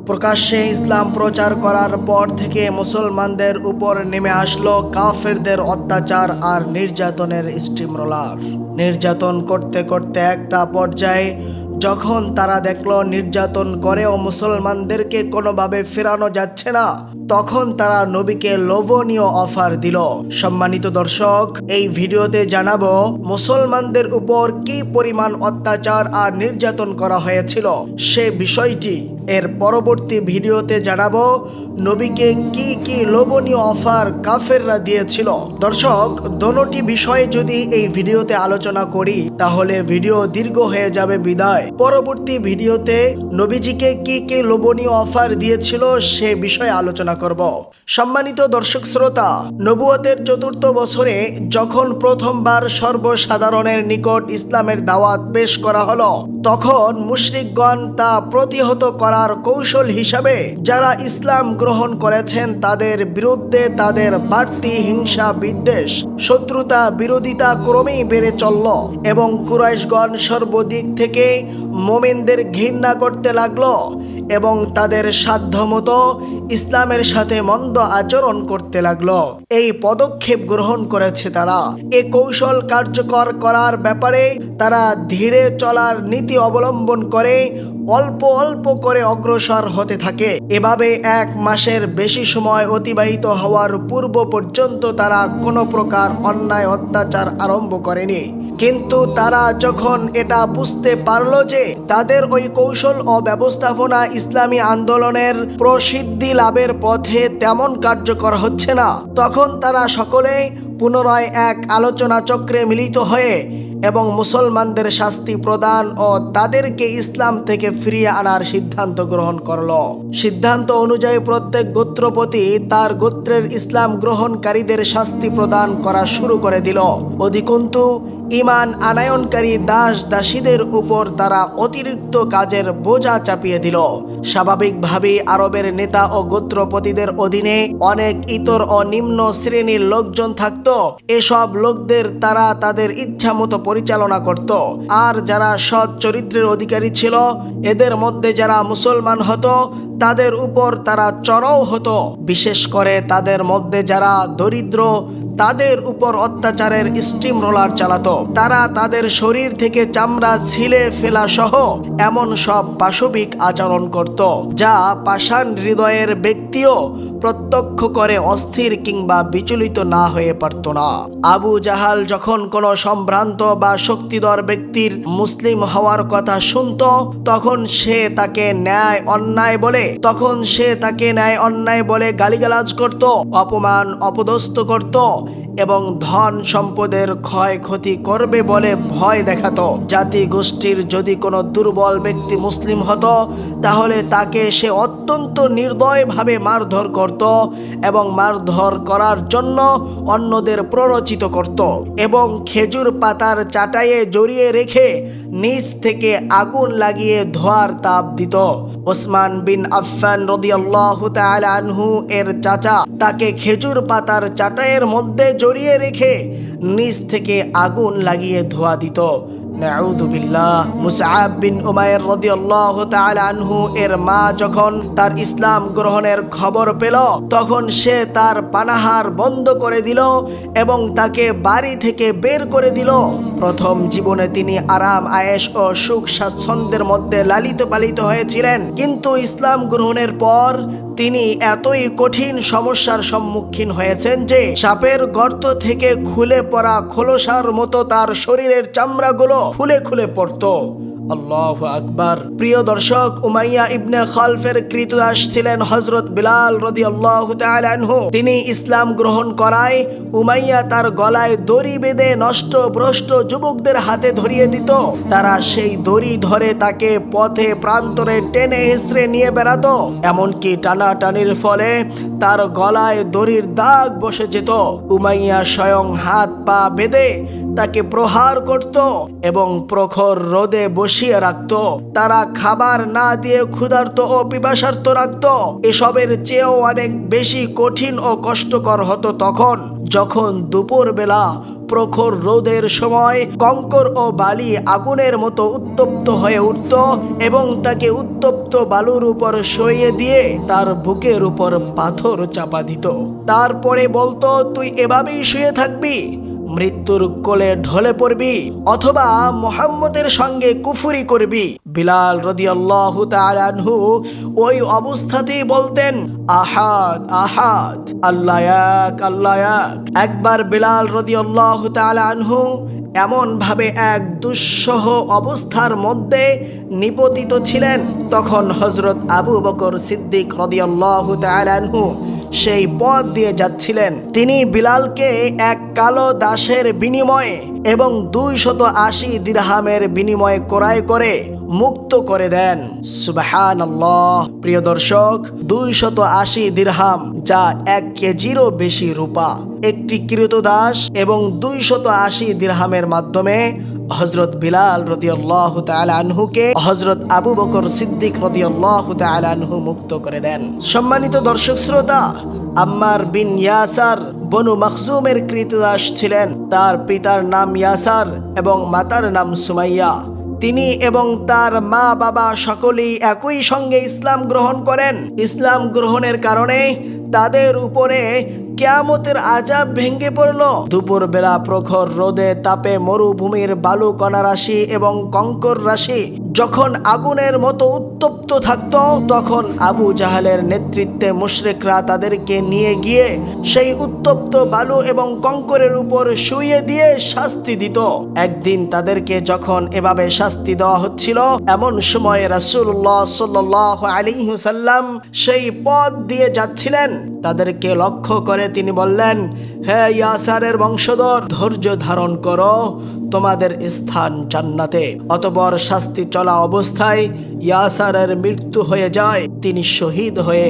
প্রকাশ্যে ইসলাম প্রচার করার পর থেকে মুসলমানদের উপর নেমে আসলো কাফেরদের অত্যাচার আর নির্যাতনের স্টিমরোলার। নির্যাতন করতে করতে একটা পর্যায়ে যখন তারা দেখলো নির্যাতন করেও মুসলমানদেরকে কোনোভাবে ফেরানো যাচ্ছে না, তখন তারা নবীকে লোভনীয় অফার দিল। সম্মানিত দর্শক, এই ভিডিওতে জানাবো মুসলমানদের উপর কি পরিমাণ অত্যাচার আর নির্যাতন করা হয়েছিল সে বিষয়টি। এর পরবর্তী ভিডিওতে জানাবো নবীকে কি কি লোভনীয় অফার কাফেররা দিয়েছিল। দর্শক, দোনোটি বিষয়ে যদি এই ভিডিওতে আলোচনা করি তাহলে ভিডিও দীর্ঘ হয়ে যাবে বিদায় পরবর্তী ভিডিওতে নবীজিকে কি কি লোভনীয় অফার দিয়েছিল সে বিষয়ে আলোচনা করব। সম্মানিত দর্শক শ্রোতা, নবুয়তের ৪র্থ বছরে যখন প্রথমবার সর্বসাধারণের নিকট ইসলামের দাওয়াত পেশ করা হলো, তখন মুশরিকগণ তা প্রতিহত করার কৌশল হিসাবে যারা ইসলাম গ্রহণ করেছেন তাদের বিরুদ্ধে তাদের বাড়তি হিংসা বিদ্বেষ শত্রুতা বিরোধিতা ক্রমেই বেড়ে চলল এবং কুরাইশগণ সর্বদিক থেকে মুমিনদের ঘৃণা করতে লাগলো এবং তাদের সাধ্যমতো ইসলামের সাথে মন্দ আচরণ করতে লাগলো। এই পদক্ষেপ গ্রহণ করেছে তারা। এ কৌশল কার্যকর করার ব্যাপারে তারা ধীরে চলার নীতি অবলম্বন করে অল্প অল্প করে অগ্রসর হতে থাকে। এভাবে ১ মাসের বেশি সময় অতিবাহিত হওয়ার পূর্ব পর্যন্ত তারা কোনো প্রকার অন্যায় অত্যাচার আরম্ভ করেনি। কিন্তু তারা যখন এটা বুঝতে পারলো যে তাদের ওই কৌশল ও ব্যবস্থাপনা ইসলামী আন্দোলনের প্রসিদ্ধি লাভের পথে তেমন কার্যকর হচ্ছে না, তখন তারা সকলে পুনরায় এক আলোচনা চক্রে মিলিত হয়ে এবং মুসলমানদের শাস্তি প্রদান ও তাদেরকে ইসলাম থেকে ফিরিয়ে আনার সিদ্ধান্ত গ্রহণ করল। সিদ্ধান্ত অনুযায়ী প্রত্যেক গোত্রপতি তার গোত্রের ইসলাম গ্রহণকারীদের শাস্তি প্রদান করা শুরু করে দিল। অধিকন্তু ঈমান আনয়নকারী দাস দাসীদের উপর তারা অতিরিক্ত কাজের বোঝা চাপিয়ে দিল। স্বাভাবিকভাবেই আরবের নেতা ও গোত্রপতিদের অধীনে অনেক ইতর ও নিম্ন শ্রেণীর লোকজন থাকত। এসব লোকদের তারা তাদের ইচ্ছা মতো পরিচালনা করত। আর যারা সৎ চরিত্রের অধিকারী ছিল, এদের মধ্যে যারা মুসলমান হতো তাদের উপর তারা চড়াও হতো। বিশেষ করে তাদের মধ্যে যারা দরিদ্র তাদের উপর অত্যাচারের স্টিম রোলার চালাতো। তারা তাদের শরীর থেকে চামড়া ছিলে ফেলা সহ এমন সব পাশবিক আচরণ করত যা পাষাণ হৃদয়ের ব্যক্তিও প্রত্যক্ষ করে অস্থির কিংবা বিচলিত না হয়ে পারত না। আবু জাহাল যখন কোনো সম্ভ্রান্ত বা শক্তিধর ব্যক্তির মুসলিম হওয়ার কথা শুনত, তখন সে তাকে ন্যায় অন্যায় বলে গালিগালাজ করত, অপমান অপদস্থ করত এবং ধন সম্পদের ক্ষয়ক্ষতি করবে বলে ভয় দেখাতো। জাতি গোষ্ঠীর যদি কোনো দুর্বল ব্যক্তি মুসলিম হতো তাহলে তাকে সে অত্যন্ত নির্দয়ভাবে মারধর করত এবং মারধর করার জন্য অন্যদের প্ররোচিত করত এবং খেজুর পাতার চাটাইয়ে জড়িয়ে রেখে নিচ থেকে আগুন লাগিয়ে ধোঁয়ার তাপ দিত। ওসমান বিন আফফান রাদিয়াল্লাহু তাআলা আনহু এর চাচা তাকে খেজুর পাতার চাটাইয়ের মধ্যে জড়িয়ে রেখে নিচ থেকে আগুন লাগিয়ে ধোঁয়া দিত। নাউযুবিল্লাহ। মুসআব বিন উমাইর রাদিয়াল্লাহু তাআলা আনহু এর মা যখন তার ইসলাম গ্রহণের খবর পেল, তখন সে তার পানাহার বন্ধ করে দিল এবং তাকে বাড়ি থেকে বের করে দিল। প্রথম জীবনে তিনি আরাম আয়েশ ও সুখ স্বাচ্ছন্দ্যের মধ্যে লালিত পালিত হয়েছিলেন, কিন্তু ইসলাম গ্রহণের পর তিনি এতই কঠিন সমস্যার সম্মুখীন হয়েছেন যে সাপের গর্ত থেকে খুলে পড়া খোলসার মতো তার শরীরের চামড়াগুলো খুলে খুলে পড়তো। আল্লাহু আকবার। প্রিয় দর্শক, উমাইয়া ইবনে খালফের কৃতদাস ছিলেন হযরত বিলাল রাদিয়াল্লাহু তাআলা আনহু। তিনি ইসলাম গ্রহণ করায় উমাইয়া তার গলায় দড়ি বেঁধে নষ্ট ভ্রষ্ট যুবকদের হাতে ধরিয়ে দিত। তারা সেই দড়ি ধরে তাকে পথে প্রান্তরে টেনে হেঁচড়ে নিয়ে বেড়াতো। এমনকি টানাটানির ফলে তার গলায় দড়ির দাগ বসে যেত। উমাইয়া স্বয়ং হাত পা বেঁধে তাকে প্রহার করত এবং প্রখর রোদে বসিয়ে রাখত। তারা খাবার না দিয়ে ক্ষুধার্ত ও পিপাসার্ত রাখত। এসবের চেয়েও অনেক বেশি কঠিন ও কষ্টকর হতো তখন যখন দুপুরবেলা প্রখর রোদের সময় কঙ্কর ও বালি আগুনের মতো উত্তপ্ত হয়ে উঠত এবং তাকে উত্তপ্ত বালুর উপর শুইয়ে দিয়ে তার বুকের উপর পাথর চাপা দিত। তারপরে বলতো, তুই এভাবেই শুয়ে থাকবি, মৃত্যুর কোলে ঢলে পড়বি অথবা মুহাম্মদের সঙ্গে কুফরি করবি। বিলাল রাদিয়াল্লাহু তাআলা আনহু ওই অবস্থাতেই বলতেন, আহাদ আহাদ, আল্লাহ এক, আল্লাহ এক। একবার বিলাল রাদিয়াল্লাহু তাআলা আনহু এমন ভাবে এক দুঃসহ অবস্থার মধ্যে নিপতিত ছিলেন, তখন হযরত আবু বকর সিদ্দিক রাদিয়াল্লাহু তাআলা আনহু সেই পথ দিয়ে যাচ্ছিলেন। তিনি বিলালকে এক কালো দাসের বিনিময়ে এবং 280 দিরহামের বিনিময়ে ক্রয় করে মুক্ত করে দেন। সুবহানাল্লাহ। প্রিয় দর্শক, 280 দিরহাম, যা 1 কেজিরও বেশি রূপা, একটি ক্রীতদাস এবং 280 দিরহামের মাধ্যমে হযরত বিলাল রাদিয়াল্লাহু তাআলা আনহুকে হযরত আবু বকর সিদ্দিক রাদিয়াল্লাহু তাআলা আনহু মুক্ত করে দেন। সম্মানিত দর্শক শ্রোতা, আম্মার বিন ইয়াসার বনু মখজুমের ক্রীতদাস ছিলেন। তার পিতার নাম ইয়াসার এবং মাতার নাম সুমাইয়া। তিনি এবং তার মা বাবা সকলেই একই সঙ্গে ইসলাম গ্রহণ করেন। ইসলাম গ্রহণের কারণে তাদের উপরে কিয়ামতের আযাব ভেঙে পড়ল। দুপুরবেলা প্রখর রোদে তাপে মরুভূমির বালু কণা রাশি এবং কঙ্কর রাশি যখন আগুনের মতো উত্তপ্ত থাকত, তখন আবু জাহালের নেতৃত্বে মুশরিকরা তাদেরকে নিয়ে গিয়ে সেই উত্তপ্ত বালু এবং কঙ্করের উপর শুইয়ে দিয়ে শাস্তি দিত। একদিন তাদেরকে যখন এভাবে শাস্তি দেওয়া হচ্ছিল, এমন সময় রাসূলুল্লাহ সাল্লাল্লাহু আলাইহি ওয়াসাল্লাম সেই পথ দিয়ে যাচ্ছিলেন। তাদেরকে লক্ষ্য করে তিনি বললেন, হে ইয়াসারের বংশধর, ধৈর্য ধারণ করো, তোমাদের স্থান জান্নাতে। অতঃপর শাস্তি চলা অবস্থায় ইয়াসারের মৃত্যু হয়ে যায়। তিনি শহীদ হয়ে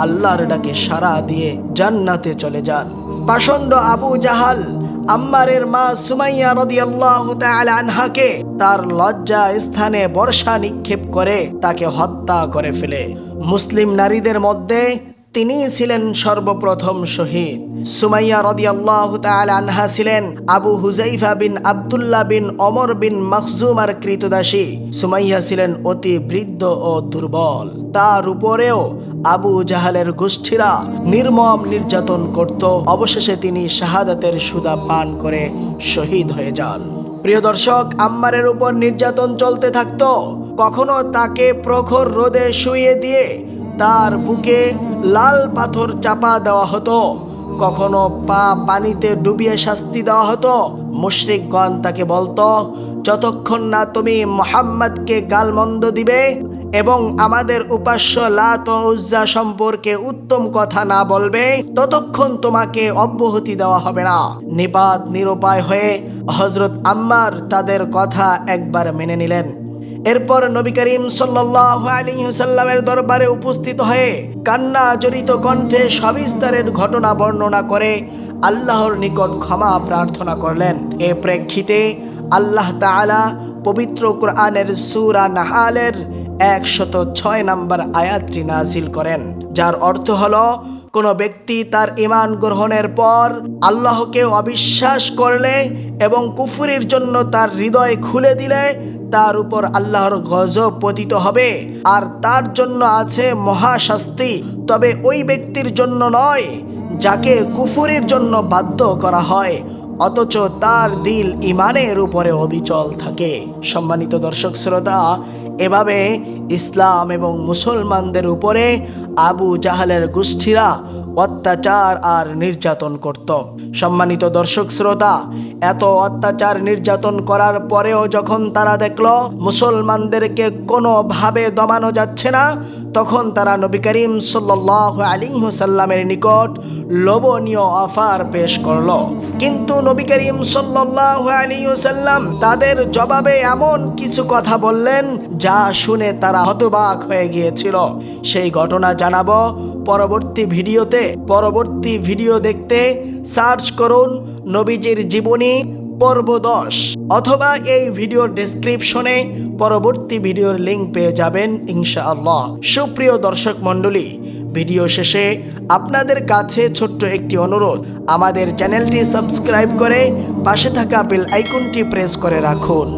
আল্লাহর ডাকে সাড়া দিয়ে জান্নাতে চলে যান। পাষণ্ড আবু জাহাল আম্মারের মা সুমাইয়া রাদিয়াল্লাহু তাআলা আনহাকে তার লজ্জা স্থানে বর্ষা নিক্ষেপ করে তাকে হত্যা করে ফেলে। মুসলিম নারীদের মধ্যে তিনি ছিলেন সর্বপ্রথম শহীদ। সুমাইয়া রাদিয়াল্লাহু তাআলা আনহা ছিলেন আবু হুযাইফা বিন আব্দুল্লাহ বিন ওমর বিন মখজুমার ক্রীতদাসী। সুমাইয়া ছিলেন অতি বৃদ্ধ ও দুর্বল। তার উপরেও আবু জাহালের গোষ্ঠীরা নির্মম নির্যাতন করত। অবশেষে তিনি শাহাদাতের সুধা পান করে শহীদ হয়ে যান। প্রিয় দর্শক, আম্মারের উপর নির্যাতন চলতে থাকত। কখনো তাকে প্রখর রোদে শুইয়ে দিয়ে তার বুকে লাল পাথর চাপা দেওয়া হতো, কখনো পা পানিতে ডুবিয়ে শাস্তি দেওয়া হতো। মুশরিকগণ তাকে বলতো, যতক্ষণ না তুমি মুহাম্মদকে গালমন্দ দিবে এবং আমাদের উপাস্য লাত ও উজ্জা সম্পর্কে উত্তম কথা না বলবে, ততক্ষণ তোমাকে অব্যাহতি দেওয়া হবে না। নিপাত নিরুপায় হয়ে হযরত আম্মার তাদের কথা একবার মেনে নিলেন। এরপর নবী করিম সাল্লাল্লাহু আলাইহি ওয়াসাল্লামের দরবারে উপস্থিত হয়ে কান্না জড়িত কণ্ঠে সবিস্তারের ঘটনা বর্ণনা করে আল্লাহর নিকট ক্ষমা প্রার্থনা করলেন। এ প্রেক্ষিতে আল্লাহ তাআলা পবিত্র কোরআনের সূরা নাহালের 106 নম্বর আয়াতটি নাজিল করেন, যার অর্থ হলো, কোনো ব্যক্তি তার ঈমান গ্রহণের পর আল্লাহকে অবিশ্বাস করলে এবং কুফরির জন্য তার হৃদয় খুলে দিলে তার উপর আল্লাহর গজব পতিত হবে আর তার জন্য আছে মহাশাস্তি। তবে ওই ব্যক্তির জন্য নয় যাকে কুফরির জন্য বাধ্য করা হয় অথচ তার দিল ঈমানের উপরে অবিচল থাকে। সম্মানিত দর্শক শ্রোতা, এভাবে ইসলাম এবং মুসলমানদের উপরে আবু জাহালের গোষ্ঠীরা অত্যাচার আর নির্যাতন করত। সম্মানিত দর্শক শ্রোতা, এত অত্যাচার নির্যাতন করার পরেও যখন তারা দেখল মুসলমানদেরকে কোনোভাবে দমানো যাচ্ছে না, তখন তারা নবী করিম সাল্লাল্লাহু আলাইহি ওয়াসাল্লামের নিকট লোভনীয় অফার পেশ করল। কিন্তু নবী করিম সাল্লাল্লাহু আলাইহি ওয়াসাল্লাম তাদের জবাবে এমন কিছু কথা বললেন যা শুনে তারা হতবাক হয়ে গিয়েছিল। সেই ঘটনা জানাবো পরবর্তী ভিডিওতে। পরবর্তী ভিডিও দেখতে সার্চ করুন নবীজির জীবনী পর্ব 10, অথবা এই ভিডিওর ডেসক্রিপশনে পরবর্তী ভিডিওর লিংক পেয়ে যাবেন ইনশাআল্লাহ। সুপ্রিয় দর্শক মণ্ডলী, ভিডিও শেষে আপনাদের কাছে ছোট্ট একটি অনুরোধ, আমাদের চ্যানেলটি সাবস্ক্রাইব করে পাশে থাকা বেল আইকনটি প্রেস করে রাখুন।